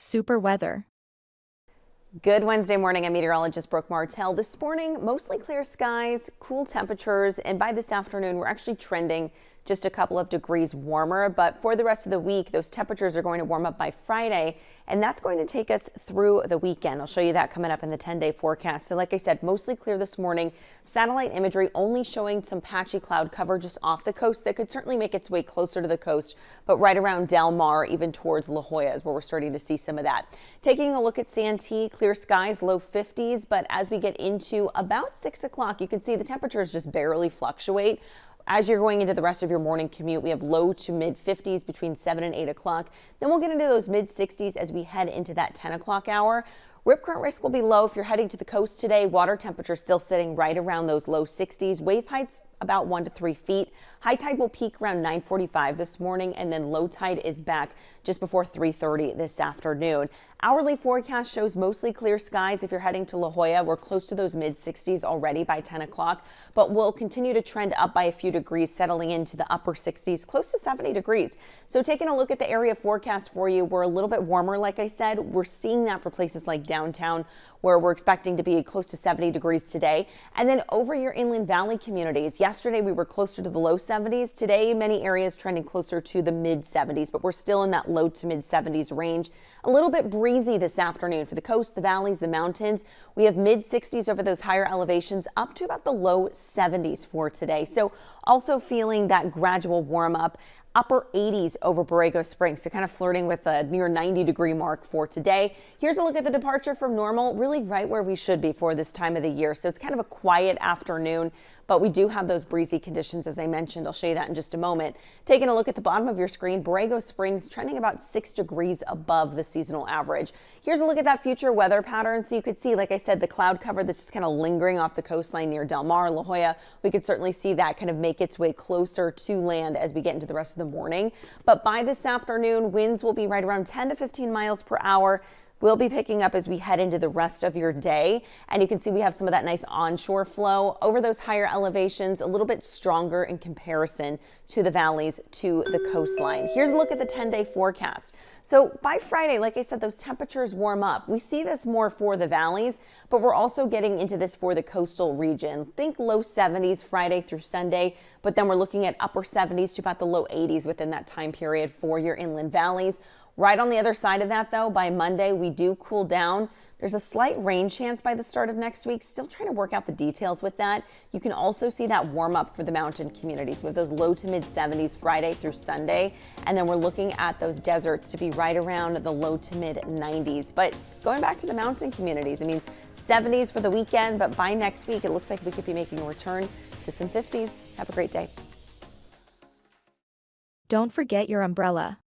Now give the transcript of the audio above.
Super weather. Good Wednesday morning. I'm meteorologist Brooke Martell. This morning, mostly clear skies, cool temperatures, and by this afternoon, we're actually trending just a couple of degrees warmer. But for the rest of the week, those temperatures are going to warm up by Friday, and that's going to take us through the weekend. I'll show you that coming up in the 10-day forecast. So like I said, mostly clear this morning. Satellite imagery only showing some patchy cloud cover just off the coast that could certainly make its way closer to the coast, but right around Del Mar, even towards La Jolla is where we're starting to see some of that. Taking a look at Santee, clear skies, low 50s, but as we get into about 6 o'clock, you can see the temperatures just barely fluctuate. As you're going into the rest of your morning commute, we have low to mid 50s between 7 and 8 o'clock. Then we'll get into those mid 60s as we head into that 10 o'clock hour. Rip current risk will be low if you're heading to the coast today. Water temperature still sitting right around those low 60s. Wave heights about 1 to 3 feet. High tide will peak around 9:45 this morning, and then low tide is back just before 3:30 this afternoon. Hourly forecast shows mostly clear skies if you're heading to La Jolla. We're close to those mid 60s already by 10 o'clock, but we'll continue to trend up by a few degrees, settling into the upper 60s, close to 70 degrees. So taking a look at the area forecast for you, we're a little bit warmer, like I said. We're seeing that for places like downtown, where we're expecting to be close to 70 degrees today. And then over your inland valley communities, yesterday we were closer to the low 70s. Today, many areas trending closer to the mid 70s, but we're still in that low to mid 70s range. A little bit breezy this afternoon for the coast, the valleys, the mountains. We have mid 60s over those higher elevations, up to about the low 70s for today. So also feeling that gradual warm up. Upper 80s over Borrego Springs, so kind of flirting with a near 90-degree mark for today. Here's a look at the departure from normal, really right where we should be for this time of the year. So it's kind of a quiet afternoon, but we do have those breezy conditions, as I mentioned. I'll show you that in just a moment. Taking a look at the bottom of your screen, Borrego Springs trending about 6 degrees above the seasonal average. Here's a look at that future weather pattern. So you could see, like I said, the cloud cover that's just kind of lingering off the coastline near Del Mar, La Jolla. We could certainly see that kind of make its way closer to land as we get into the rest of the morning. But by this afternoon, winds will be right around 10 to 15 miles per hour. We'll be picking up as we head into the rest of your day. And you can see we have some of that nice onshore flow over those higher elevations, a little bit stronger in comparison to the valleys to the coastline. Here's a look at the 10-day forecast. So by Friday, like I said, those temperatures warm up. We see this more for the valleys, but we're also getting into this for the coastal region. Think low 70s Friday through Sunday, but then we're looking at upper 70s to about the low 80s within that time period for your inland valleys. Right on the other side of that, though, by Monday, we do cool down. There's a slight rain chance by the start of next week. Still trying to work out the details with that. You can also see that warm up for the mountain communities with those low to mid 70s Friday through Sunday. And then we're looking at those deserts to be right around the low to mid 90s. But going back to the mountain communities, I mean, 70s for the weekend, but by next week, it looks like we could be making a return to some 50s. Have a great day. Don't forget your umbrella.